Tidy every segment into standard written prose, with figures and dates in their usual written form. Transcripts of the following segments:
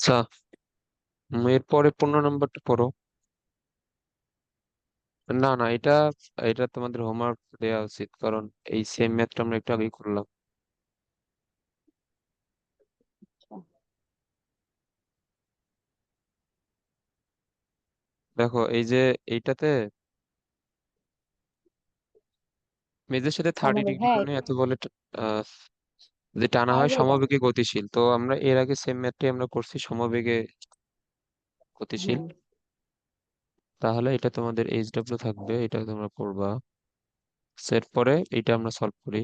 আচ্ছা, এরপরে 15 নম্বরটা পড়ো। না না, এটা এটা তোমাদের হোমওয়ার্ক দেওয়া উচিত, কারণ এই সেম ম্যাথটা আমরা একটু আগেই করলাম। দেখো এই যে এইটাতে মেজের সাথে 30 ডিগ্রি হ্যাঁ, কোণে এত বলে আহ যে টানা হয় আরে বাবা। সমবেগে গতিশীল। তো আমরা এর আগে সেম ম্যাথটাই আমরা করছি সমবেগে গতিশীল। হ্যাঁ, তাহলে এটা তোমাদের এইচডব্লিউ থাকবে, এটা তোমরা করবা। সেট পরে এটা আমরা সলভ করি।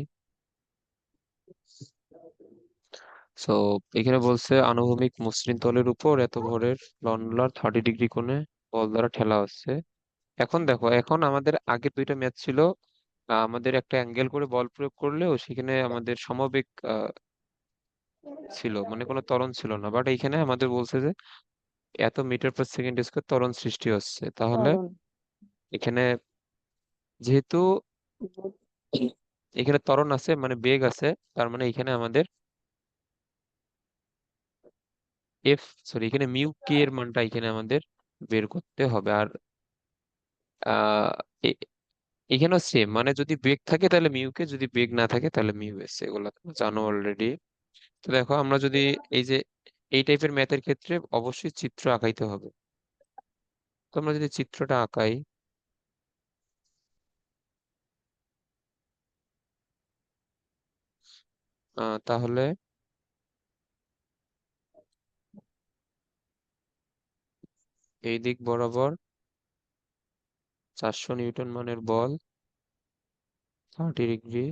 সো এখানে বলছে আনুভূমিক মসৃণ তলের উপর এত ভরের লন 30 ডিগ্রি কোণে বল দ্বারা ঠেলা হচ্ছে। এখন দেখো, এখন আমাদের আগের দুইটা ম্যাথ ছিল আমাদের একটা অ্যাঙ্গেল করে বল প্রয়োগ করলেও সেখানে আমাদের সমবেগ ছিল, মানে কোনো ত্বরণ ছিল না। বাট এইখানে আমাদের বলছে যে এত মিটার পার সেকেন্ড স্কোয়ার ত্বরণ সৃষ্টি হচ্ছে। তাহলে চরণ। এখানে যেহেতু এখানে ত্বরণ আছে মানে বেগ আছে, তার মানে এখানে আমাদের এফ সরি এখানে মিউ কে এর মানটা এখানে আমাদের বের করতে হবে। আর আহ এ- এখানেও সেম, মানে যদি বেগ থাকে তাহলে মিউ কে, যদি বেগ না থাকে তাহলে মিউ এস, এগুলো তোমরা জানো অলরেডি। তো দেখো আমরা যদি এই যে এই টাইপের ম্যাথের ক্ষেত্রে অবশ্যই চিত্র আঁকাইতে হবে। তো আমরা যদি চিত্রটা আঁকাই, তাহলে এই দিক বরাবর 400 নিউটন মানের বল, 30 ডিগ্রি,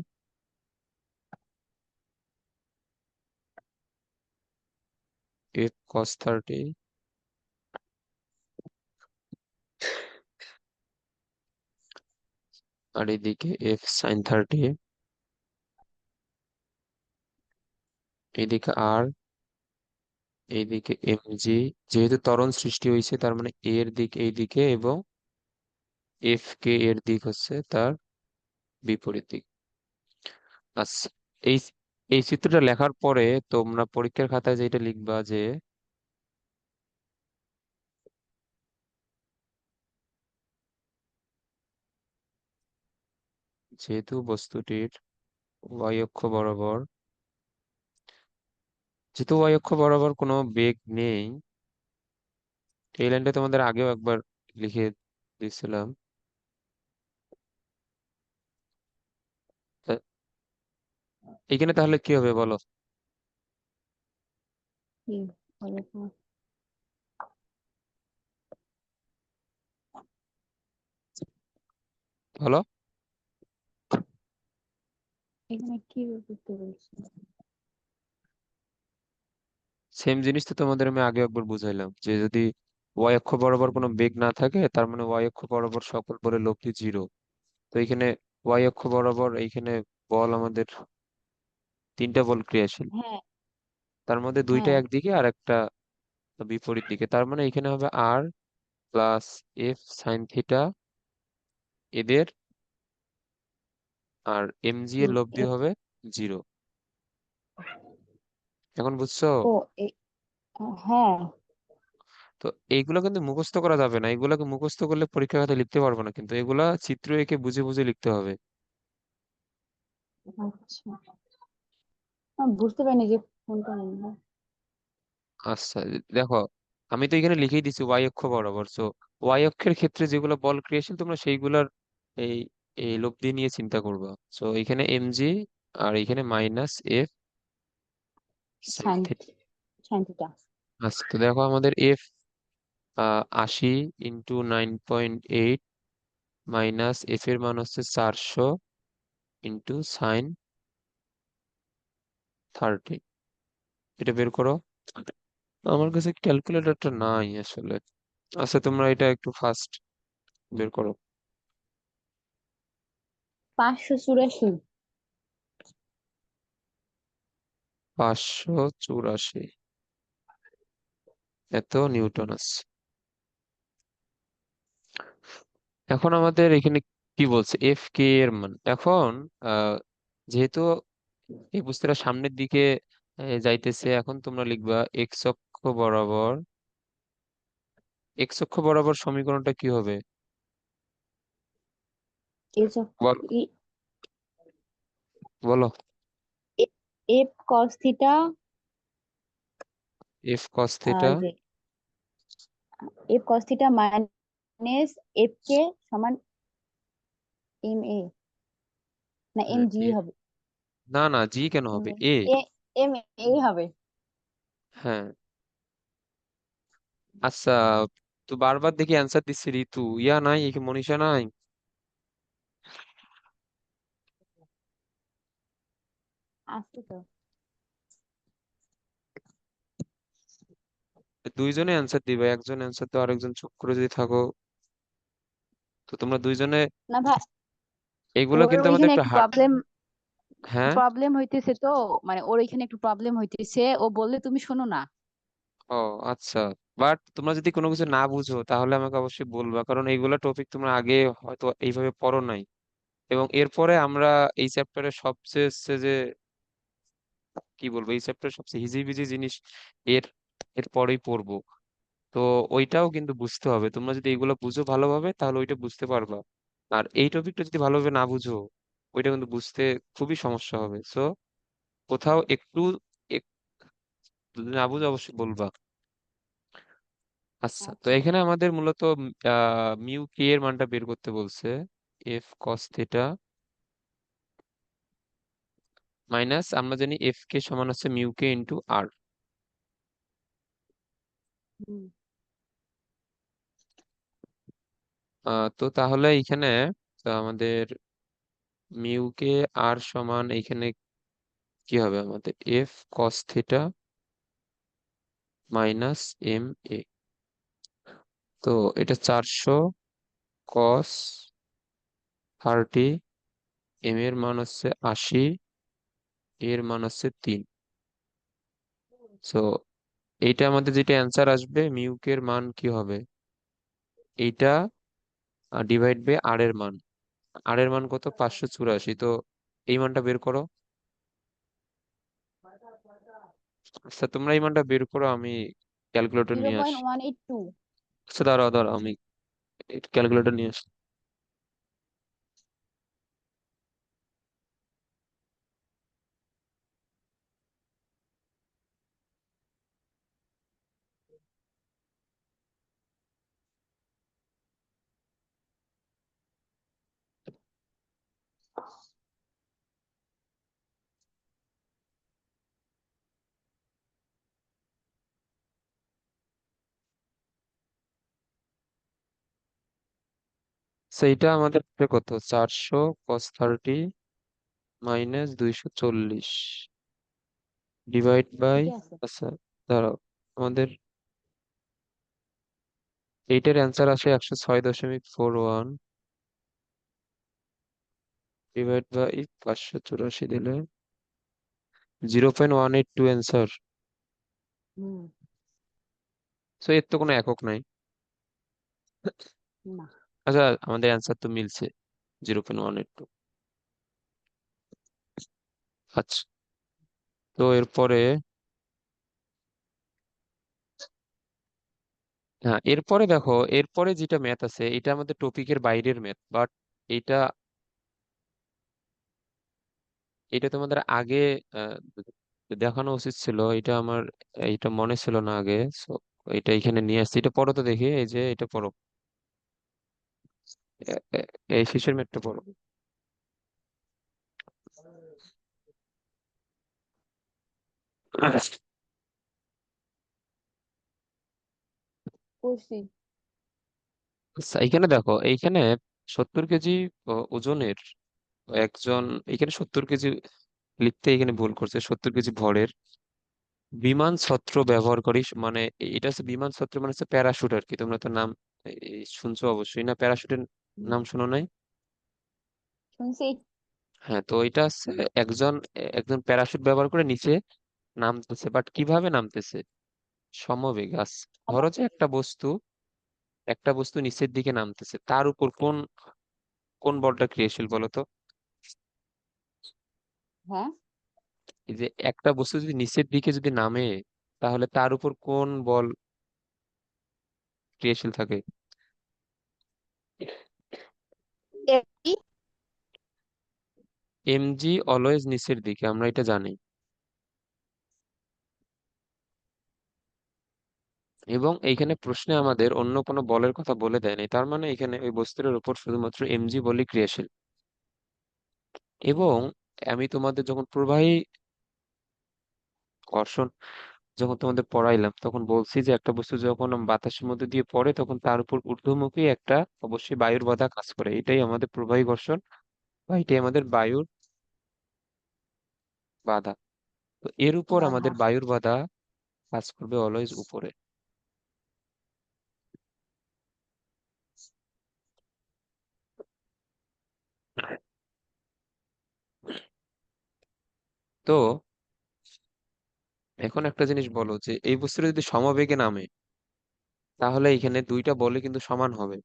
এফ কস 30, আর এদিকে এফ সাইন 30, এদিকে আর এইদিকে এম জি। যেহেতু ত্বরণ সৃষ্টি হয়েছে তার মানে এ এর দিক এইদিকে এবং এফ কে এর দিক হচ্ছে তার বিপরীত দিক। আচ্ছা, এই এই চিত্রটা লেখার পরে তোমরা পরীক্ষার খাতায় যেটা লিখবা যে যেহেতু বস্তুটির ওয়াই অক্ষ বরাবর যেহেতু ওয়াই অক্ষ বরাবর কোনো বেগ নেই, এই লাইনটা তোমাদের আগেও একবার লিখে দিয়েছিলাম। তা এখানে তাহলে কি হবে বলো? কি বলে তো? বলো। এখানে কি বুঝতে বলছি? সেম জিনিস তো তোমাদের আমি আগে একবার বুঝাইলাম যে যদি ওয়াই অক্ষ বরাবর কোনো বেগ না থাকে তার মানে ওয়াই অক্ষ বরাবর সকল বলের লব্ধি 0। তো এখানে ওয়াই অক্ষ বরাবর এইখানে বল আমাদের তিনটা বল ক্রিয়াশীল, হ্যাঁ, তার মধ্যে দুইটা হ্যাঁ, একদিকে আর একটা বিপরীত দিকে। তার মানে এখানে হবে আর প্লাস এফ সাইন থিটা এদের, আর এম জি এর লব্ধি এ- হবে 0। এখন বুঝছো? ও হ্যাঁ। তো এইগুলো কিন্তু মুখস্থ করা যাবে না, এগুলোকে মুখস্থ করলে পরীক্ষা খাতায় লিখতে পারবো না, কিন্তু এগুলা চিত্র এঁকে বুঝে বুঝে লিখতে হবে। আচ্ছা, আমি বুঝতে পারিনি যে কোনটা নিবো। আচ্ছা, দেখো আমি তো এখানে লিখেই দিছি ওয়াই অক্ষ বরাবর। সো ওয়াই অক্ষের ক্ষেত্রে যেগুলো বল ক্রিয়েশন তোমরা সেইগুলার এই এই লব্ধি নিয়ে চিন্তা করবা। সো এখানে এম জি আর এখানে minus F sine sine theta. Sine theta. আচ্ছা, তো দেখো আমাদের এফ 80 × 9.8 মাইনাস এফ এর মান হচ্ছে 400 সাইন 30। এটা বের করো। আমার কাছে ক্যালকুলেটরটা নাই আসলে। আচ্ছা, তোমরা এটা একটু ফাস্ট বের করো। 584। 584 এত নিউটন আছে। এখন আমাদের এখানে কি বলছে, এফ কে এর মান। এখন আহ যেহেতু এই বস্তুটা সামনের দিকে যাইতেছে, এখন তোমরা লিখবা এক্স বরাবর, এক্স অক্ষ বরাবর সমীকরণটা কি হবে? এইচ অফ বল, বলো। F cos theta, F cos theta. যে F cos theta minus F K সমান এম এ, না এম হ্যাঁ, জি হবে। না না, জি কেন এম হবে, এ, এ। এম এ হবে। হ্যাঁ। আচ্ছা, তো বারবার দেখি অ্যান্সার দিচ্ছি ঋতু, ইয়া নাই, একে মনীষা নাই। আসছে তো। দুইজনে অ্যান্সার দিবে, একজন অ্যান্সার তো আরেকজন চুপ করে যদি থাকো, তো তোমরা দুইজনে। না ভাই, এগুলো ওর কিন্তু আমাদের ওইখানে একটু একটু হার্ড। প্রবলেম হ্যাঁ। প্রবলেম হইতেছে তো, মানে ওর ওইখানে একটু প্রবলেম হইতেছে, ও বললে তুমি শোনো না। ও আচ্ছা। বাট তোমরা যদি কোনো কিছু না বুঝো তাহলে আমাকে অবশ্যই বলবা, কারণ এইগুলা টপিক তোমরা আগে হয়তো এইভাবে পড়ো নাই। এবং এরপরে আমরা এই চ্যাপ্টারের সবচেয়ে হচ্ছে যে কি বলবো, এই চ্যাপ্টারের সবচেয়ে হিজিবিজি জিনিস এর এর পরেই পড়বো। তো ওইটাও কিন্তু বুঝতে হবে, তোমরা যদি এগুলো বুঝো ভালোভাবে তাহলে ওইটা বুঝতে পারবা। আর এই টপিকটা যদি ভালোভাবে না বুঝো, ওইটা কিন্তু বুঝতে খুবই সমস্যা হবে। সো কোথাও একটু যদি না বুঝো অবশ্যই বলবা। আচ্ছা, তো আচ্ছা। এখানে আমাদের মূলত মিউ কে এর মানটা বের করতে বলছে। এফ কস থিটা মাইনাস, আমরা জানি এফ কে সমান হচ্ছে মিউ কে ইন্টু আর। হুম। তো তাহলে এইখানে তো আমাদের মিউ কে আর সমান এইখানে কি হবে, আমাদের F cos theta minus M A. তো এটা 400 cos 30, এম এর মান হচ্ছে 80, এর মান হচ্ছে 3। সো এইটা আমাদের যেটা অ্যান্সার আসবে, মিউকের মান কি হবে, এইটা ডিভাইড বাই আর এর মান। আর এর মান কত, 584। তো এই মানটা বের করো। আচ্ছা, তোমরা এই মানটা বের করো, আমি ক্যালকুলেটর জিরো নিয়ে পয়েন্ট আসি। ওয়ান এইট টু আচ্ছা, দাঁড়াও দাঁড়াও, আমি ক্যালকুলেটর নিয়ে আসি। সেইটা আমাদের হবে কত, 400 cos 30 মাইনাস 240 ডিভাইড বাই। ঠিকই আছে। আচ্ছা, দাঁড়াও, আমাদের এইটার অ্যান্সার আসে 106.41 ডিভাইড বাই 584 দিলে 0.182 অ্যান্সার। হুম। সো এর তো কোনো একক নাই। না। আচ্ছা, আমাদের অ্যান্সার তো মিলছে, 0.182। আচ্ছা, তো এরপরে, হ্যাঁ এরপরে দেখো, এরপরে যেটা ম্যাথ আছে এটা আমাদের টপিকের বাইরের ম্যাথ, বাট এটা এটা তোমাদের আগে আহ, দেখানো উচিত ছিল, এটা আমার এটা মনে ছিল না আগে। সো এটা এখানে নিয়ে আসছি, এটা পড়ো তো দেখি, এই যে এটা পড়ো, এই শেষের ম্যাথটা পড়ো। করছি। আচ্ছা, এইখানে দেখো, এইখানে 70 কেজি ওজনের একজন, এখানে 70 কেজি লিখতে এখানে ভুল করছে, 70 কেজি ভরের বিমান ছত্র ব্যবহার করিস, মানে এটা হচ্ছে বিমান ছত্র মানে হচ্ছে প্যারাশুট আর কি। তোমরা তো নাম শুনছো অবশ্যই, না প্যারাশুটের হুম, নাম শুনো নাই? শুনছি। হ্যাঁ, তো এটা হচ্ছে একজন একজন প্যারাশুট ব্যবহার করে নিচে নামতেছে, বাট কিভাবে নামতেছে, সমবেগে আস। আবার। ধরো যে একটা বস্তু নিচের দিকে নামতেছে, তার উপর কোন কোন বলটা ক্রিয়াশীল বলো তো? হ্যাঁ। এই যে একটা বস্তু যদি নিচের দিকে যদি নামে, তাহলে তার উপর কোন বল ক্রিয়াশীল থাকে? এমজি। এমজি অলওয়েজ নিচের দিকে, আমরা এটা জানি। এবং এইখানে প্রশ্নে আমাদের অন্য কোনো বলের কথা বলে দেয়নি, তার মানে এখানে ওই বস্তুর উপর শুধুমাত্র এমজি বলই ক্রিয়াশীল। এবং আমি তোমাদের যখন প্রবাহী ঘর্ষণ যখন তোমাদের পড়াইলাম তখন বলছি যে একটা বস্তু যখন বাতাসের মধ্যে দিয়ে পড়ে তখন তার উপর ঊর্ধ্বমুখী একটা অবশ্যই বায়ুর বাধা কাজ করে, এটাই আমাদের প্রবাহী ঘর্ষণ বা এটাই আমাদের বায়ুর বাধা। তো এর উপর বাধা। আমাদের বায়ুর বাধা কাজ করবে অলওয়েজ উপরে। তো এখন একটা জিনিস বলো, যে এই বস্তুটা যদি সমবেগে নামে তাহলে এখানে দুইটা বলই কিন্তু সমান হবে।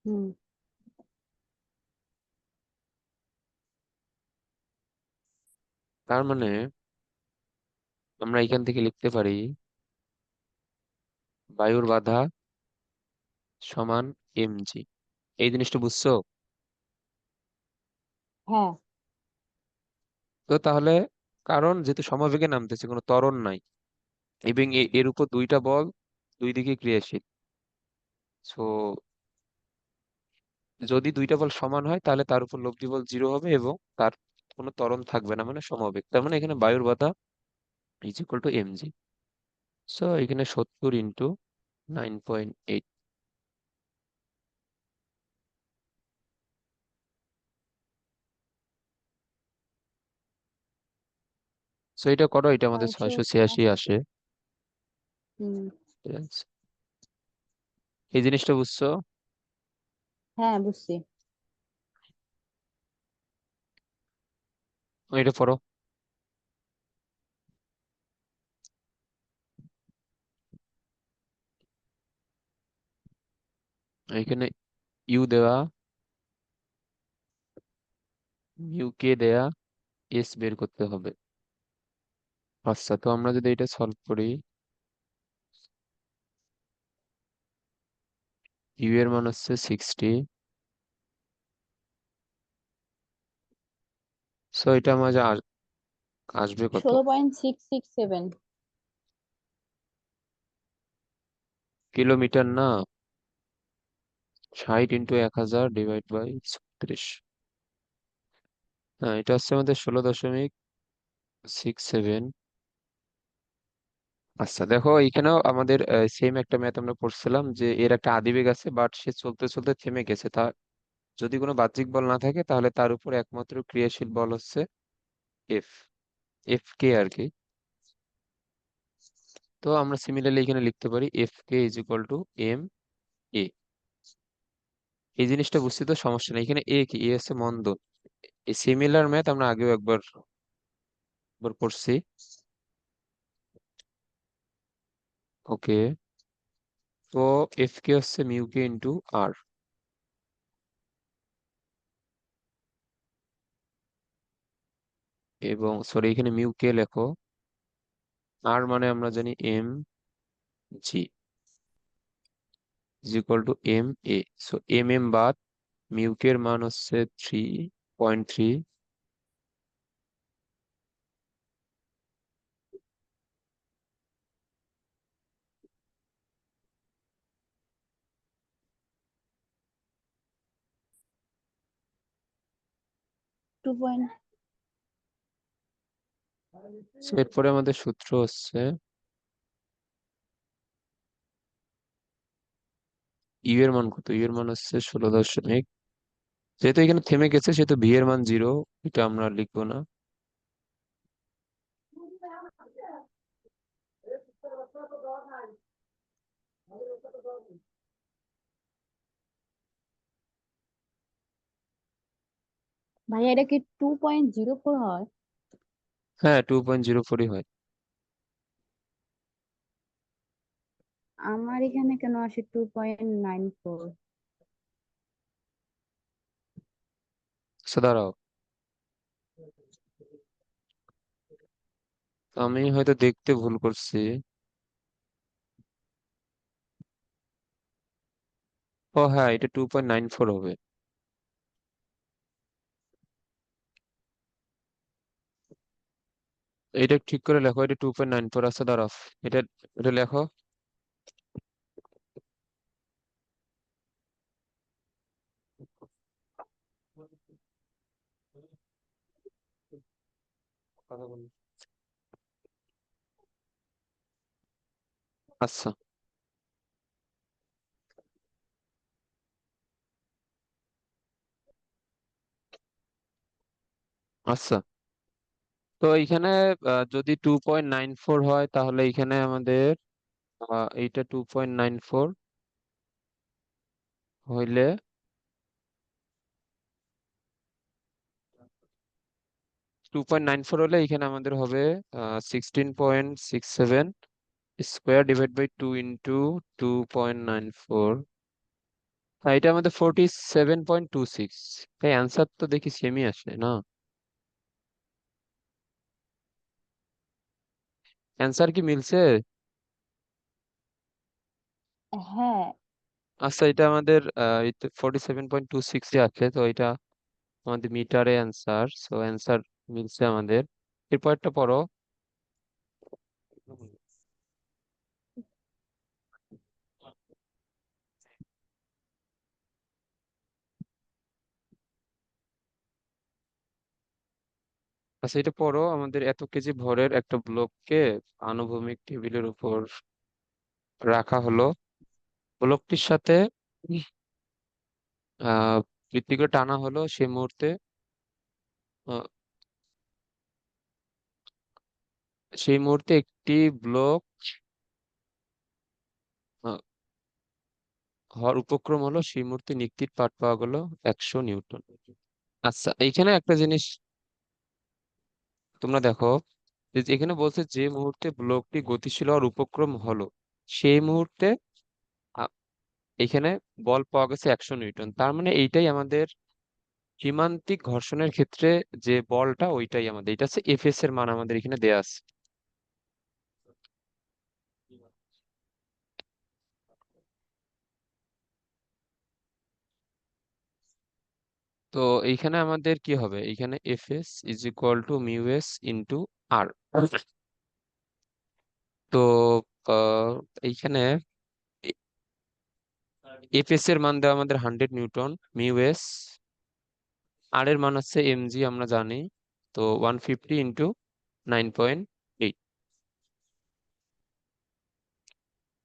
হুম। তার মানে আমরা এখান থেকে লিখতে পারি বায়ুর বাধা সমান এমজি। এই জিনিসটা বুঝছো? হ্যাঁ। তো তাহলে কারণ যেহেতু সমবেগে নামতেছে, কোনো ত্বরণ নাই, এবং এর উপর দুইটা বল দুই দিকে ক্রিয়াশীল। সো যদি দুইটা বল সমান হয় তাহলে তার উপর লব্ধি বল জিরো হবে এবং তার কোনো ত্বরণ থাকবে না, মানে সমবেগ। তার মানে এখানে বায়ুর বাধা is equal two MG. So এখানে 70 × 9.8। সো এটা করো, এটা আমাদের ছয়শো 686 আসে। হুম। ঠিক আছে? এই জিনিসটা বুঝছো? হ্যাঁ, বুঝছি। এটা পড়ো। এখানে ইউ দেওয়া, ইউ কে দেয়া, এস বের করতে হবে। আচ্ছা, তো আমরা যদি এটা সলভ করি, ইউ এর মান হচ্ছে 60। সো এটা আমাদের আসবে কত? 16.667। কিলোমিটার না, 60 × 1000 / 36। হ্যাঁ, এটা হচ্ছে আমাদের 16.67। আচ্ছা দেখো, এখানেও আমাদের সেম একটা ম্যাথ আমরা পড়ছিলাম যে এর একটা আদিবেগ আছে বাট সে চলতে চলতে থেমে গেছে। তা যদি কোনো বাহ্যিক বল না থাকে তাহলে তার উপর একমাত্র ক্রিয়াশীল বল হচ্ছে এফ, এফ কে আর কি। তো আমরা সিমিলারলি এখানে লিখতে পারি F K is equal to M A. এই জিনিসটা বুঝতে তো সমস্যা নেই, এখানে এ কি, এ হচ্ছে মন্দন। এই সিমিলার ম্যাথ আমরা আগেও একবার একবার করছি। ওকে, তো এফ কে হচ্ছে মিউ কে ইন্টু আর। এবং সরি, এখানে মিউ কে লেখো, আর মানে আমরা জানি M G is equal to M A. So M M বাদ, মিউ কে এর মান হচ্ছে 3.3। 2. সো এরপরে আমাদের সূত্র হচ্ছে ইউ এর মান কত, ইউ এর মান হচ্ছে 16., যেহেতু এখানে থেমে গেছে সেহেতু ভি এর মান 0, এটা আমরা লিখবো না। ভাইয়া, এটা কি 2.04 হয়? হ্যাঁ, 2.04 হয়। আমার এখানে কেন আসে 2.94? আচ্ছা দাঁড়াও, আমি হয়তো দেখতে ভুল করছি। ও হ্যাঁ, এটা 2.94 হবে। এটা ঠিক করে লেখো, এটা 2.94 আছে, দাঁড়াও। এটা এটা লেখো। কথা বল। আচ্ছা। আচ্ছা, তো এইখানে যদি 2.94 হয় তাহলে এইখানে আমাদের এইটা 2.94 হইলে 2.94 হলে এখানে আমাদের হবে 16.67 স্কোয়ার ডিভাইড বাই 2 ইন্টু 2.94। হ্যাঁ, এটা আমাদের 47.26। তাই অ্যান্সার তো দেখি সেমই আসে না। অ্যান্সার কি মিলছে? হ্যাঁ। আচ্ছা, এটা আমাদের 47.26 আছে, তো এটা আমাদের মিটারে অ্যান্সার, সো অ্যান্সার মিলছে আমাদের। এরপরটা পড়ো। আচ্ছা, এটা পড়ো। আমাদের এত কেজি ভরের একটা ব্লককে আনুভূমিক টেবিলের উপর রাখা হলো। ব্লকটির সাথে আহ বৃত্তি করে টানা হলো সেই মুহূর্তে। আহ, সেই মুহূর্তে একটি ব্লক হওয়ার উপক্রম হলো, সেই মুহূর্তে নিক্তির পাঠ পাওয়া গেল 100 নিউটন। আচ্ছা, এইখানে একটা জিনিস তোমরা দেখো, যে এখানে বলছে যে মুহূর্তে ব্লকটি গতিশীল হওয়ার উপক্রম হলো সেই মুহূর্তে আ- এখানে বল পাওয়া গেছে 100 নিউটন। তার মানে এইটাই আমাদের সীমান্তিক ঘর্ষণের ক্ষেত্রে যে বলটা, ওইটাই আমাদের, এটা হচ্ছে এফএস এর মান আমাদের এখানে দেয়া আছে। তো এইখানে আমাদের কি হবে, এইখানে FS is equal to mu S into R. তো আহ, এইখানে এফএস এর মান দেওয়া আমাদের 100 নিউটন, মিউ এস, আর এর মান হচ্ছে এমজি আমরা জানি। তো 150 ইন্টু 9.8।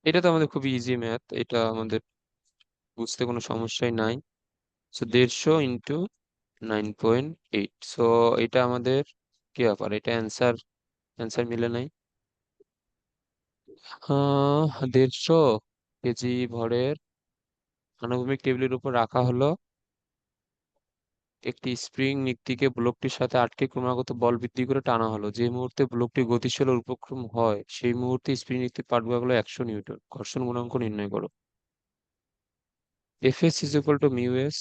এটা তো আমাদের খুবই ইজি ম্যাথ, এটা আমাদের বুঝতে কোনো সমস্যাই নাই। সো 150 ইন্টু 9.8, সো এটা আমাদের কি ব্যাপার, এটা অ্যান্সার, অ্যান্সার মিলে নাই। 150 কেজি ভরের আনুভূমিক টেবিলের উপর রাখা হলো একটি স্প্রিং নিক্তিকে ব্লকটির সাথে আটকে ক্রমাগত বল বৃদ্ধি করে টানা হলো। যে মুহূর্তে ব্লকটি গতিশীল ও উপক্রম হয় সেই মুহূর্তে স্প্রিং নিক্তির পাঠবল হলো 100 নিউটন। ঘর্ষণ গুণাঙ্ক নির্ণয় করো। F S is equal to mu S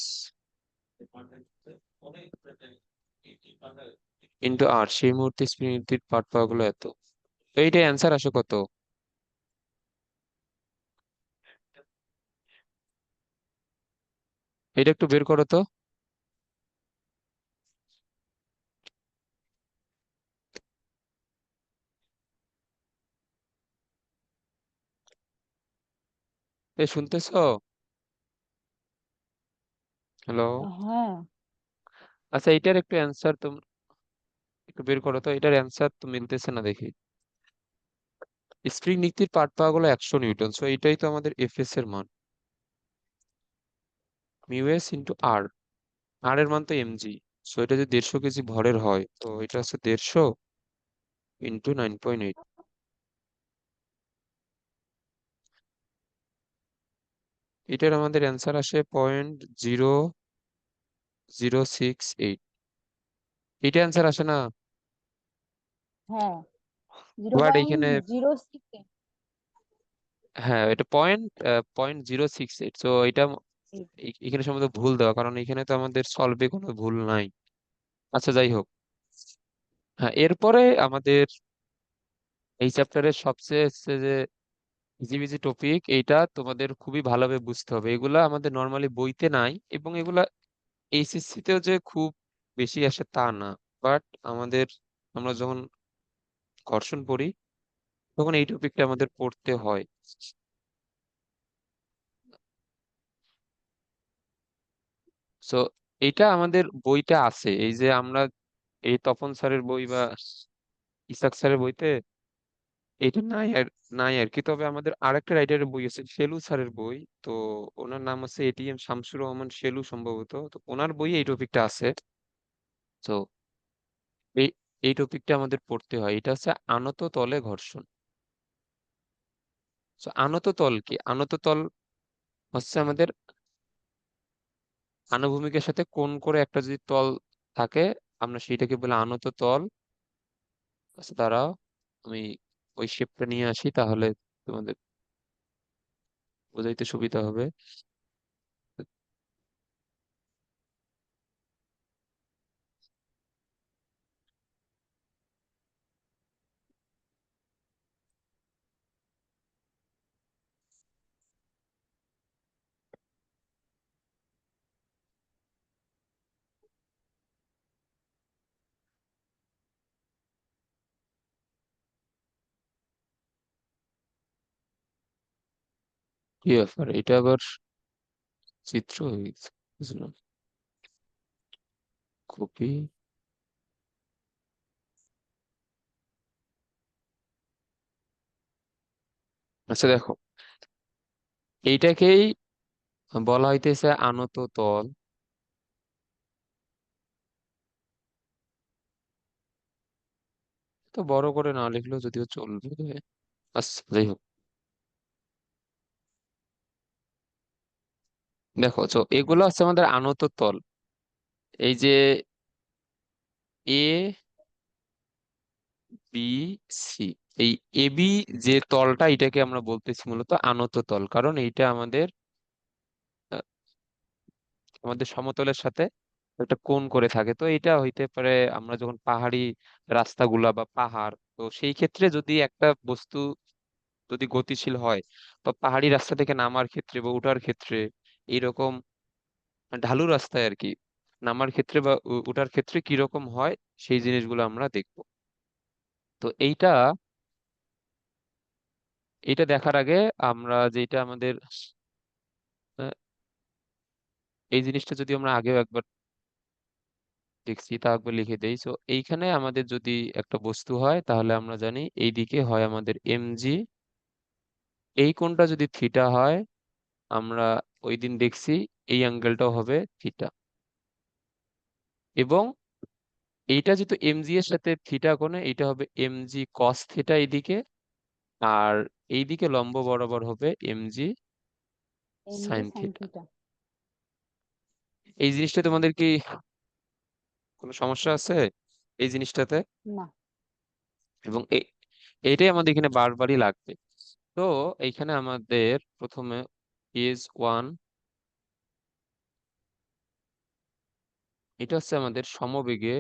into R, সেই মুহূর্তে স্প্রিং নিক্তির পাঠ পাওয়া গেলো এত। তো এইটাই অ্যান্সার আসে কত? এটা একটু বের করো তো। এ শুনতেছো? হ্যালো? হ্যাঁ। আচ্ছা, এটার একটু অ্যান্সার তুমি একটু বের করো তো, এটার অ্যান্সার তো মিলতেছে না দেখি। স্প্রিং নিক্তির পাঠ পাওয়া গেলো 100 নিউটন, সো এটাই তো আমাদের এফএস এর মান, মিউ এস ইন্টু আর। আর এর মান তো এমজি। সো এটা যদি 150 কেজি ভরের হয়, তো এটা হচ্ছে 150 ইন্টু 9.8। এটার আমাদের অ্যান্সার আসে 0.0068। এটা অ্যান্সার আসে না। হ্যাঁ, জিরো বাট পয়েন্ট এখানে, জিরো সিক্স হ্যাঁ, এটা 0.068, তো এটা এখানে সম্ভবত ভুল দেওয়া, কারণ এখানে তো আমাদের সলভে কোনো ভুল নাই। আচ্ছা, যাই হোক। হ্যাঁ, এরপরে আমাদের এই চ্যাপ্টারের সবচেয়ে হচ্ছে যে ইজি বিজি টপিক, এইটা তোমাদের খুবই ভালোভাবে বুঝতে হবে। এগুলা আমাদের নর্মালি বইতে নাই, এবং এগুলা এইচএসসি তেও যে খুব বেশি আসে তা না। বাট আমাদের, আমরা যখন ঘর্ষণ পড়ি তখন এই টপিকটা আমাদের পড়তে হয়। সো এটা আমাদের বইতে আছে, এই যে আমরা এই তপন স্যারের বই বা ইসাক স্যারের বইতে এটা নাই আর কি। তবে আমাদের আরেকটা রাইটারের বই আছে, শেলু স্যারের বই। তো ওনার নাম আছে এটিএম শামসুর রহমান শেলু সম্ভবত। তো ওনার বইয়ে এই টপিকটা আছে। তো এই এই টপিকটা আমাদের পড়তে হয়। এটা হচ্ছে আনত তলে ঘর্ষণ। তো আনত তল কি? আনত তল হচ্ছে আমাদের আনুভূমিকের সাথে কোণ করে একটা যদি তল থাকে, আমরা সেইটাকে বলে আনত তল। আচ্ছা দাঁড়াও, আমি ওই শেপটা নিয়ে আসি, তাহলে তোমাদের বোঝাইতে সুবিধা হবে। কি ব্যাপার, এটা আবার চিত্র হয়ে গেছে, বুঝলাম। কপি। আচ্ছা দেখো, এইটাকেই বলা হইতেছে আনত তল। তো বড় করে না লিখলেও যদিও চলবে। আচ্ছা যাই হোক, দেখো তো এগুলো হচ্ছে আমাদের আনত তল। এই যে এ বি সি, এই এবি যে তলটা, এটাকে আমরা বলতেছি মূলত আনত তল, কারণ এইটা আমাদের আমাদের সমতলের সাথে একটা কোণ করে থাকে। তো এটা হইতে পারে আমরা যখন পাহাড়ি রাস্তাগুলা বা পাহাড়, তো সেই ক্ষেত্রে যদি একটা বস্তু যদি গতিশীল হয়, তো পাহাড়ি রাস্তা থেকে নামার ক্ষেত্রে বা উঠার ক্ষেত্রে, এইরকম ঢালু রাস্তায় আর কি নামার ক্ষেত্রে বা উঠার ক্ষেত্রে কিরকম হয়, সেই জিনিসগুলো আমরা দেখব। তো এইটা দেখার আগে আমরা যেটা আমাদের আহ, এই জিনিসটা যদি আমরা আগেও একবার দেখছি, তা একবার লিখে দেই। তো এইখানে আমাদের যদি একটা বস্তু হয়, তাহলে আমরা জানি এইদিকে হয় আমাদের এমজি। এই কোণটা যদি থিটা হয়, আমরা ওই দিন দেখছি এই অ্যাঙ্গেলটাও হবে থিটা। এবং এইটা যেহেতু এমজি এর সাথে থিটা কোণে, এটা হবে এমজি কস থিটা এইদিকে। আর এইদিকে লম্ব বরাবর হবে M G M G sine sine theta. Theta. এই জিনিসটা তোমাদের কি কোনো সমস্যা আছে এই জিনিসটাতে? না। এবং এইটাই আমাদের এখানে বারবারই লাগবে। তো এইখানে আমাদের প্রথমে কেস ওয়ান, এটা হচ্ছে আমাদের সমবেগে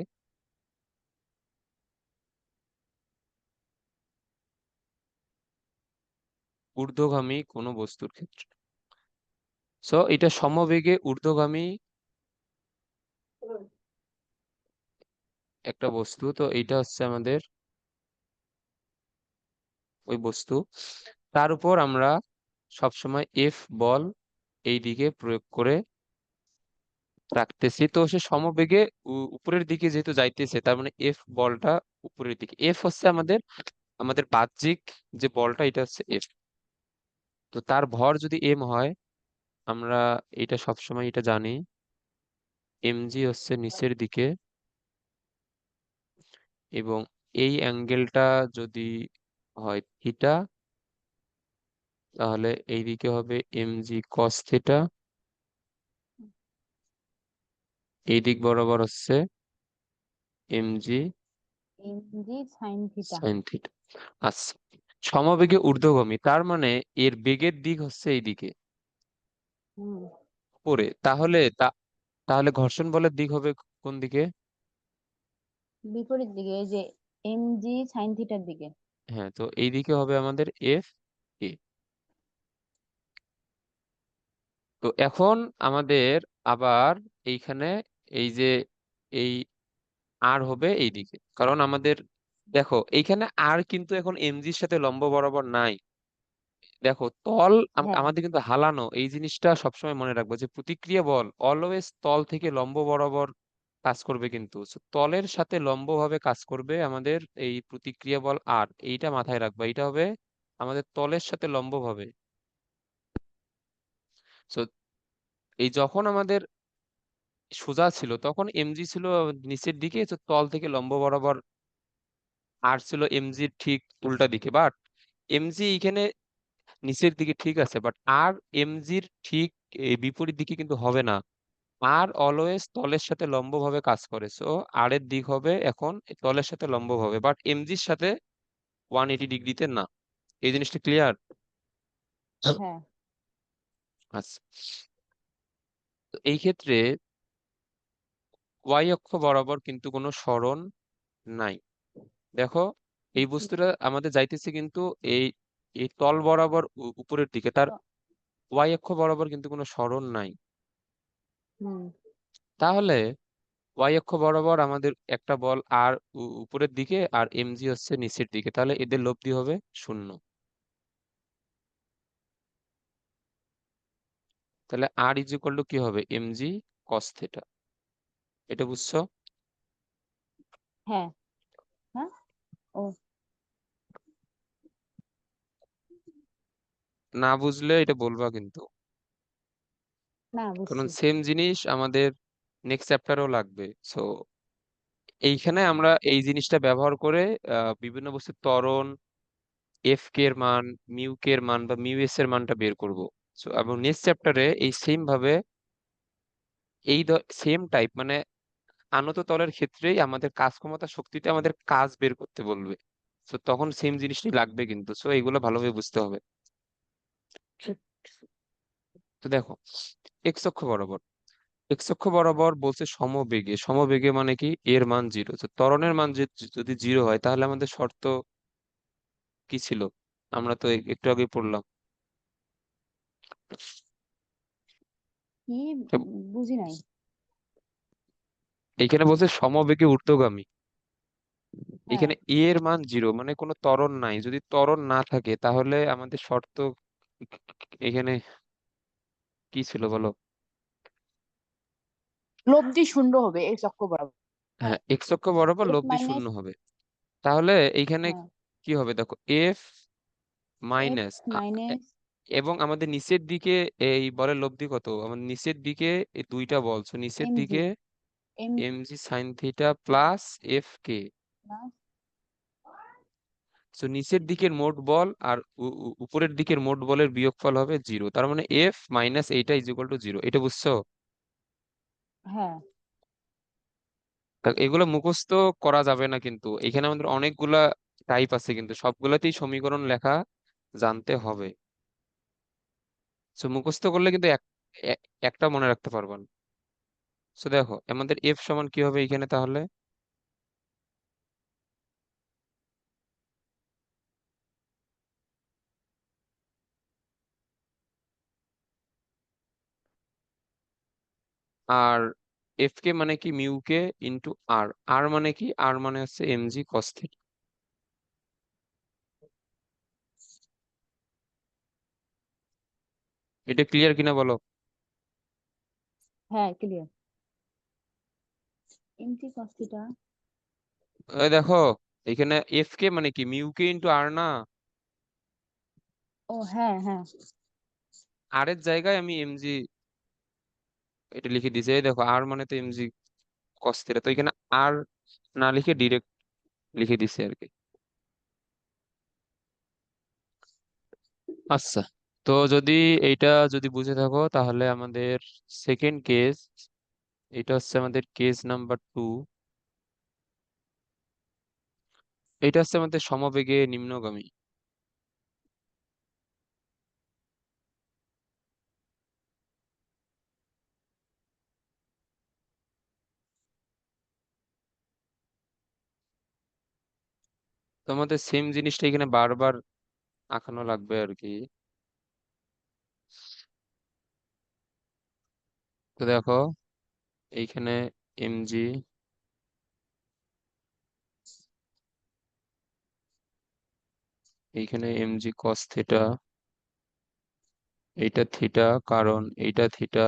ঊর্ধ্বগামী কোনো বস্তুর ক্ষেত্রে। সো এটা সমবেগে ঊর্ধ্বগামী একটা বস্তু। তো এইটা হচ্ছে আমাদের ওই বস্তু, তার উপর আমরা সবসময় এফ বল এই দিকে প্রয়োগ করে রাখতেছি। তো সে সমবেগে উপরের দিকে যেহেতু যাইতেছে, তার মানে এফ বলটা উপরের দিকে। এফ হচ্ছে আমাদের আমাদের বাহ্যিক যে বলটা, এটা হচ্ছে এফ। তো তার ভর যদি এম হয়, আমরা এটা সবসময় এটা জানি, এমজি হচ্ছে নিচের দিকে। এবং এই অ্যাঙ্গেলটা যদি হয় থিটা, তাহলে এইদিকে হবে এমজি কস থিটা। এই দিক বরাবর হচ্ছে MG M G sine theta. Sine theta. আচ্ছা, সমবেগে ঊর্ধ্বগামী, তার মানে এর বেগের দিক হচ্ছে এইদিকে হুম। উপরে। তাহলে ঘর্ষণ বলের দিক হবে কোন দিকে? বিপরীত দিকে, এই যে এমজি সাইন থিটার দিকে। হ্যাঁ, তো এইদিকে হবে আমাদের এফ এ। তো এখন আমাদের আবার এইখানে এই যে এই আর হবে এইদিকে, কারণ আমাদের দেখো এইখানে আর কিন্তু এখন এমজির সাথে লম্ব বরাবর নাই। দেখো তল হ্যাঁ আমাদের কিন্তু হালানো, এই জিনিসটা সবসময় মনে রাখবো যে প্রতিক্রিয়া বল অলওয়েজ তল থেকে লম্ব বরাবর কাজ করবে, কিন্তু So, তলের সাথে লম্ব ভাবে কাজ করবে আমাদের এই প্রতিক্রিয়া বল আর, এইটা মাথায় রাখবা, এইটা হবে আমাদের তলের সাথে লম্ব ভাবে। তো এই যখন আমাদের সোজা ছিল তখন এমজি ছিল নিচের দিকে, তো তল থেকে লম্ব বরাবর আর ছিল এমজির ঠিক উল্টা দিকে, বাট এমজি এখানে নিচের দিকে ঠিক আছে, বাট আর এমজির ঠিক বিপরীত দিকে কিন্তু হবে না। আর অলওয়েজ তলের সাথে লম্ব ভাবে কাজ করে, সো আর এর দিক হবে এখন তলের সাথে লম্ব ভাবে, বাট এমজির সাথে 180 ডিগ্রিতে না। এই জিনিসটা ক্লিয়ার? হ্যাঁ। আচ্ছা, তো এই ক্ষেত্রে ওয়াই অক্ষ বরাবর কিন্তু কোনো সরণ নাই। দেখো এই বস্তুটা আমাদের যাইতেছে কিন্তু এই এই তল বরাবর উপরের দিকে, তার তো ওয়াই অক্ষ বরাবর কিন্তু কোনো সরণ নাই। হুম। তাহলে ওয়াই অক্ষ বরাবর আমাদের একটা বল আর উপরের দিকে আর এমজি হচ্ছে নিচের দিকে, তাহলে এদের লব্ধি হবে শূন্য। তাহলে আর ইজ ইকুয়াল টু কি হবে, এমজি কস থিটা। এটা বুঝছো? হ্যাঁ। হ্যাঁ। ও, না বুঝলে এটা বলবা কিন্তু, না কারণ বুঝছি। সেম জিনিস আমাদের নেক্সট চ্যাপ্টারেও লাগবে। সো এইখানে আমরা এই জিনিসটা ব্যবহার করে বিভিন্ন বস্তুর ত্বরণ, এফ কে এর মান, মিউ কে এর মান বা মিউ এস এর মানটা বের করব। সো এবং নেক্সট চ্যাপ্টারে এই সেম ভাবে এই সেম টাইপ মানে আনত তলের ক্ষেত্রেই আমাদের কাজ ক্ষমতা শক্তিতে আমাদের কাজ বের করতে বলবে। তো তখন সেম জিনিসটি লাগবে কিন্তু, সো এগুলো ভালোভাবে বুঝতে হবে। তো দেখো এক্স অক্ষ বরাবর, এক্স অক্ষ বরাবর বলছে সমবেগে, সমবেগে মানে কি এর মান জিরো, তো ত্বরণের মান যদি জিরো হয় তাহলে আমাদের শর্ত কি ছিল, আমরা তো একটু আগে পড়লাম। কি? বুঝি নাই। এইখানে বলছে সমবেগে ঊর্ধ্বগামী, হ্যাঁ। এখানে এর মান জিরো মানে কোনো ত্বরণ নাই, যদি ত্বরণ না থাকে তাহলে আমাদের শর্ত এখানে কি ছিল বলো? লব্ধি শূন্য হবে এই চক্র বরাবর। হ্যাঁ, এক্স অক্ষ বরাবর এফ লব্ধি শূন্য মাইনাস। হবে। তাহলে এইখানে হ্যাঁ। কি হবে দেখো, এফ এফ মাইনাস, মাইনাস এবং আমাদের নিচের দিকে এই বলের লব্ধি কত, আমাদের নিচের দিকে এই দুইটা বল, সো নিচের এমজি। দিকে M MG sine theta plus F K. Plus. So নিচের দিকের মোট বল আর উপরের দিকের মোট বলের বিয়োগফল হবে জিরো, তার মানে এফ মাইনাস এইটা ইজ ইকুয়াল টু জিরো। এটা বুঝছো? হ্যাঁ। তা এগুলো মুখস্থ করা যাবে না, কিন্তু এখানে আমাদের অনেকগুলা টাইপ আছে, কিন্তু সবগুলাতেই সমীকরণ লেখা জানতে হবে। সো মুখস্থ করলে কিন্তু একটা মনে রাখতে পারবেন। সো দেখো আমাদের এফ সমান কি হবে এখানে তাহলে, আর এফ কে মানে কি মিউ কে ইন্টু আর, আর মানে কি, আর মানে হচ্ছে এমজি কস থিটা। এটা ক্লিয়ার কিনা বলো? হ্যাঁ ক্লিয়ার। MG cos theta. এই দেখো এখানে এফ কে মানে কি মিউ কে ইন্টু আর না, ও হ্যাঁ হ্যাঁ। আর এর জায়গায় আমি এমজি এটা লিখে দিয়েছি। এই দেখো আর মানে তো এমজি কস থিটা, তো এখানে আর না লিখে ডিরেক্ট লিখে দিছি আর কি। আচ্ছা, তো যদি এইটা যদি বুঝে থাকো তাহলে আমাদের সেকেন্ড কেস, এটা হচ্ছে আমাদের কেস নাম্বার 2। এটা হচ্ছে আমাদের সমবেগে নিম্নগামী। তোমাদের সেম জিনিসটা এখানে বারবার আঁকানো লাগবে আর কি। তো দেখো এইখানে এমজি, এইখানে এমজি কস থিটা, এইটা থিটা কারণ এইটা থিটা,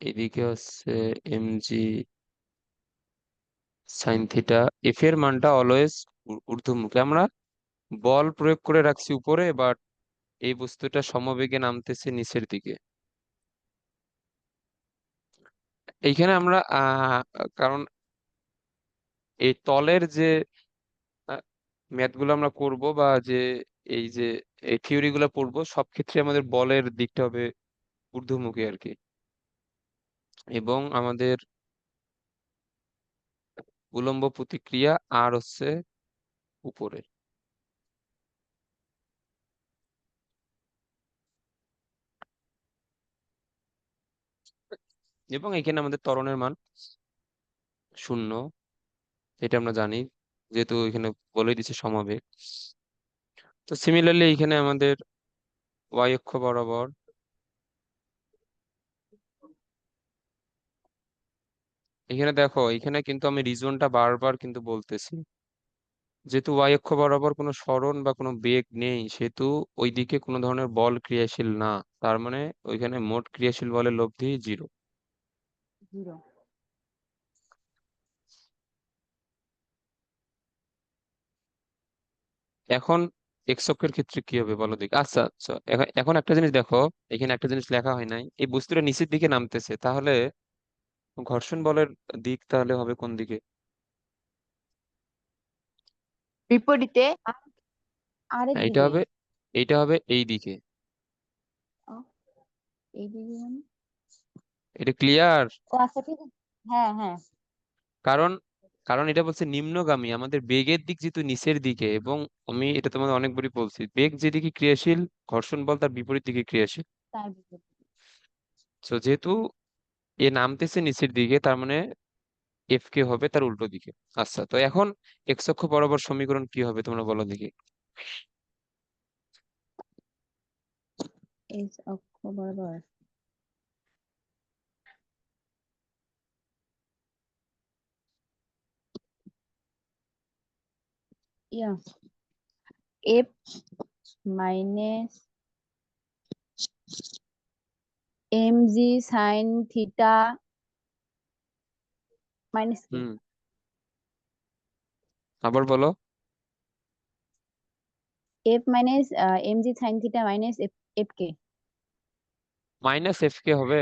এদিকে হচ্ছে এমজি সাইন থিটা। এফ এর মানটা অলওয়েজ ঊর্ধ্বমুখী। আমরা বল প্রয়োগ করে রাখছি উপরে, বাট এই বস্তুটা সমবেগে নামতেছে নিচের দিকে। এইখানে আমরা কারণ এই তলের যে ম্যাথ গুলো আমরা করব, বা যে এই যে এই থিওরি গুলো পড়বো, সব ক্ষেত্রে আমাদের বলের দিকটা হবে ঊর্ধ্বমুখী আর কি। এবং আমাদের উলম্ব প্রতিক্রিয়া আর হচ্ছে উপরের। এবং এখানে আমাদের ত্বরণের মান 0, এটা আমরা জানি, যেহেতু এখানে বলে দিচ্ছে সমাবেগ। তো সিমিলারলি এখানে আমাদের ওয়াই অক্ষ বরাবর, এখানে দেখো এখানে কিন্তু আমি রিজনটা বারবার কিন্তু বলতেছি, যেহেতু ওয়াই অক্ষ বরাবর কোনো সরণ বা কোনো বেগ নেই, সেহেতু ওইদিকে কোনো ধরনের বল ক্রিয়াশীল না। তার মানে ওইখানে মোট ক্রিয়াশীল বলের লব্ধি 0। জিরো। এখন এক্স অক্ষের ক্ষেত্রে কি হবে বলো দেখি। আচ্ছা আচ্ছা, এখন এখন একটা জিনিস দেখো, এখানে একটা জিনিস লেখা হয় নাই, এই বস্তুটা নিচের দিকে নামতেছে, তাহলে ঘর্ষণ বলের দিক তাহলে হবে কোন দিকে? বিপরীতে। আরেক এইটা দিকে। হবে, এইটা হবে এই দিকে। ও, এই দিকে মানে? এটা ক্লিয়ার? ও আচ্ছা, ঠিক আছে। হ্যাঁ, হ্যাঁ। কারণ কারণ এটা বলছে নিম্নগামী, আমাদের বেগের দিক যেহেতু নিচের দিকে, এবং আমি এটা তোমাদের অনেকবারই বলছি, বেগ যেদিকে ক্রিয়াশীল ঘর্ষণ বল তার বিপরীত দিকে ক্রিয়াশীল। তার বিপরীতে। তো যেহেতু এ নামতেছে নিচের দিকে, তার মানে এফ কে হবে তার উল্টো দিকে। আচ্ছা, তো এখন এক্স অক্ষ বরাবর সমীকরণ কি হবে তোমরা বলো দেখি। এক্স অক্ষ বরাবর। Yeah, F minus M G sine theta minus K. হুম, আবার বলো। F minus M G sine theta minus F, F K. Minus F K হবে?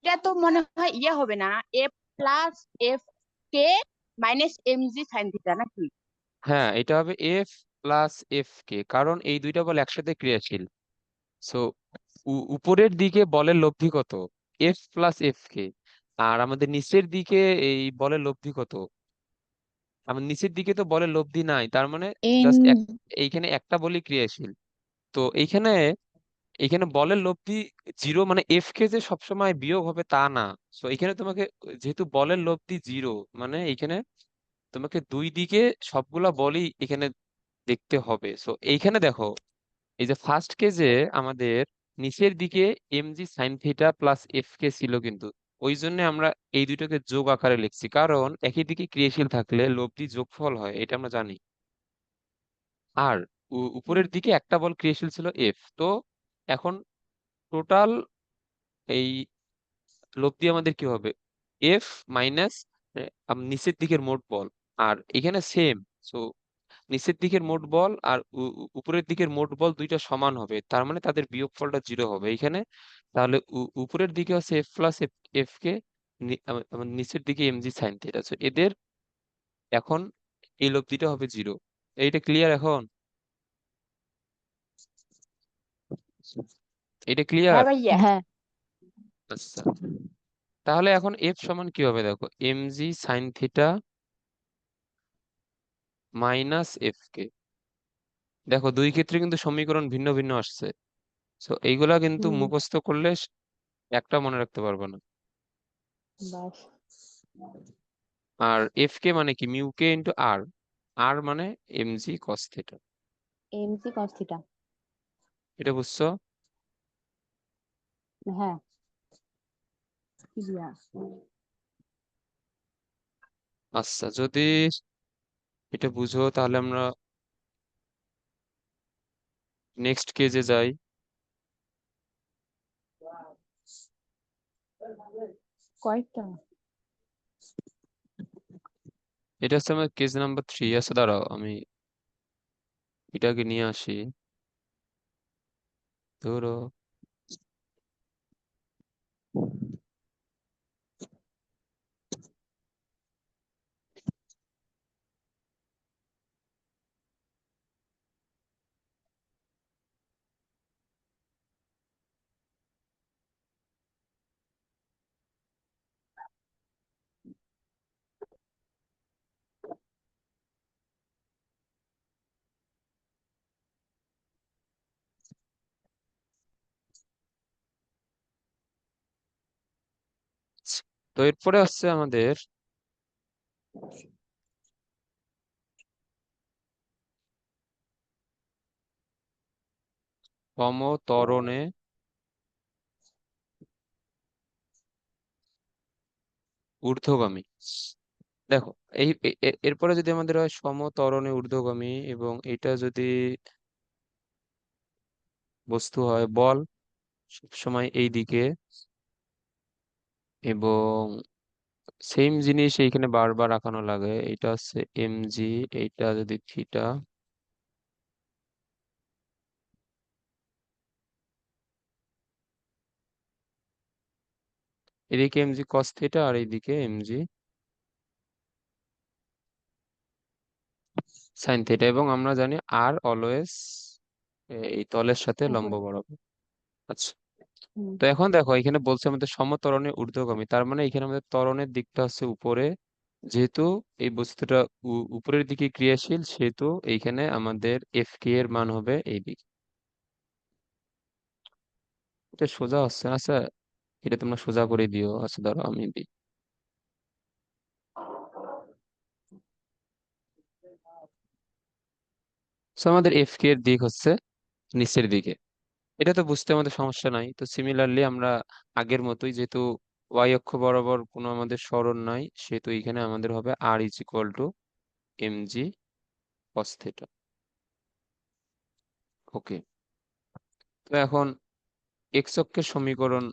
এটা তো মনে হয় ইয়ে হবে না, F plus F K minus M G sine theta নাকি? হ্যাঁ, এটা হবে এফ প্লাস এফ কে, কারণ এই দুইটা বল একসাথে ক্রিয়াশীল। সো উপরের দিকে বলের লব্ধি কত? এফ প্লাস এফ কে। আর আমাদের নিচের দিকে এই বলের লব্ধি কত? আমার নিচের দিকে তো বলের লব্ধি নাই, তার মানে এম। জাস্ট এইখানে একটা বলই ক্রিয়াশীল। তো এইখানে এইখানে বলের লব্ধি 0, মানে এফ কে যে সবসময় বিয়োগ হবে তা না। তো এখানে তোমাকে, যেহেতু বলের লব্ধি 0, মানে এইখানে তোমাকে দুই দিকে সবগুলা বলই এখানে দেখতে হবে। সো এইখানে দেখো, এই যে ফার্স্ট কেজে আমাদের নিচের দিকে MG sine theta plus F K ছিল, কিন্তু ওই জন্য আমরা এই দুটোকে যোগ আকারে লিখছি, কারণ একই দিকে ক্রিয়াশীল থাকলে লব্ধি যোগফল হয়, এটা আমরা জানি। আর উপরের দিকে একটা বল ক্রিয়াশীল ছিল এফ। তো এখন টোটাল এই লব্ধি আমাদের কি হবে? এফ মাইনাস নিচের দিকের মোট বল। আর এখানে সেম। সো নিচের দিকের মোট বল আর উপরের দিকের মোট বল দুইটা সমান হবে, তার মানে তাদের বিয়োগফলটা 0 হবে এখানে। তাহলে উপরের দিকে হচ্ছে এফ প্লাস এফ, এফ কে, আমার নিচের দিকে এমজি সাইন থিটা। So এদের এখন এই লব্ধিটা হবে 0। এইটা ক্লিয়ার এখন? এটা হ্যাঁ ক্লিয়ার? ভাইয়া। হ্যাঁ। আচ্ছা, তাহলে এখন এফ সমান কি হবে দেখো, MG sine theta minus F K. দেখো দুই ক্ষেত্রে কিন্তু সমীকরণ ভিন্ন ভিন্ন আসছে। তো এইগুলা কিন্তু হুম। মুখস্থ করলে একটা মনে রাখতে পারবে না। বাস। আর এফ কে মানে কি মিউ কে ইন্টু আর, আর মানে MG cos theta. MG cos theta. এটা বুঝছো? হ্যাঁ, কি দিয়া? আচ্ছা, যদি এটা বুঝো তাহলে আমরা নেক্সট কেজে যাই। কয়েকটা? এটা হচ্ছে আমার কেজ নাম্বার 3। আচ্ছা দাঁড়াও, আমি এটাকে নিয়ে আসি। ধরো তো এরপরে আসছে আমাদের সমত্বরণে ঊর্ধ্বগামী। দেখো, এরপরে যদি আমাদের হয় সমত্বরণে ঊর্ধ্বগামী, এবং এটা যদি বস্তু হয় বল সবসময় এই দিকে, এবং সেম জিনিস এইখানে বারবার আঁকানো লাগে, এটা হচ্ছে এমজি, এইটা যদি থিটা, এদিকে এমজি কস থিটা আর এইদিকে এমজি সাইন থিটা, এবং আমরা জানি আর অলওয়েজ এই তলের সাথে লম্ব উপরে। বরাবর। আচ্ছা, হুম। তো এখন দেখো এখানে বলছে আমাদের সমত্বরণে ঊর্ধ্বগামী, তার মানে এখানে আমাদের ত্বরণের দিকটা হচ্ছে উপরে। যেহেতু এই বস্তুটা উপরের দিকে ক্রিয়াশীল, সেহেতু এইখানে আমাদের এফ কে এর মান হবে এই দিকে। এটা সোজা হচ্ছে। আচ্ছা, এটা তোমরা সোজা করে দিও। আচ্ছা ধরো আমি দিই। So, আমাদের এফ কে এর দিক হচ্ছে নিচের দিকে। এটা তো বুঝতে আমাদের সমস্যা নাই। তো সিমিলারলি আমরা আগের মতোই, যেহেতু ওয়াই অক্ষ বরাবর কোনো আমাদের সরণ নাই, সেহেতু এখানে আমাদের হবে R is equal to M G cos theta. Okay, তো এখন এক্স অক্ষের সমীকরণ,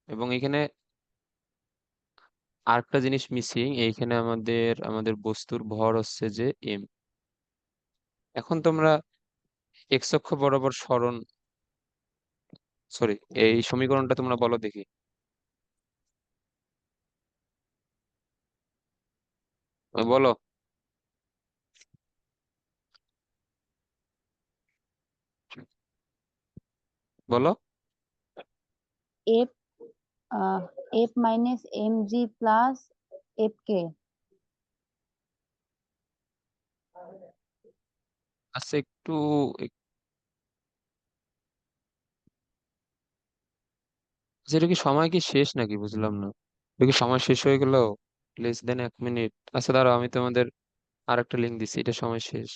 এবং এখানে আরেকটা জিনিস মিসিং, এইখানে আমাদের আমাদের বস্তুর ভর হচ্ছে যে এম। এখন তোমরা এক্স অক্ষ বরাবর সরণ, সরি, এই সমীকরণটা তোমরা বলো দেখি। বলো, বলো। F F minus M G plus F K. আচ্ছা, একটু যেটা কি সময় কি শেষ নাকি, বুঝলাম না। এটা কি সময় শেষ হয়ে গেল? Less than 1 minute. আচ্ছা দাঁড়াও, আমি তোমাদের আরেকটা লিঙ্ক দিচ্ছি, এটা সময় শেষ।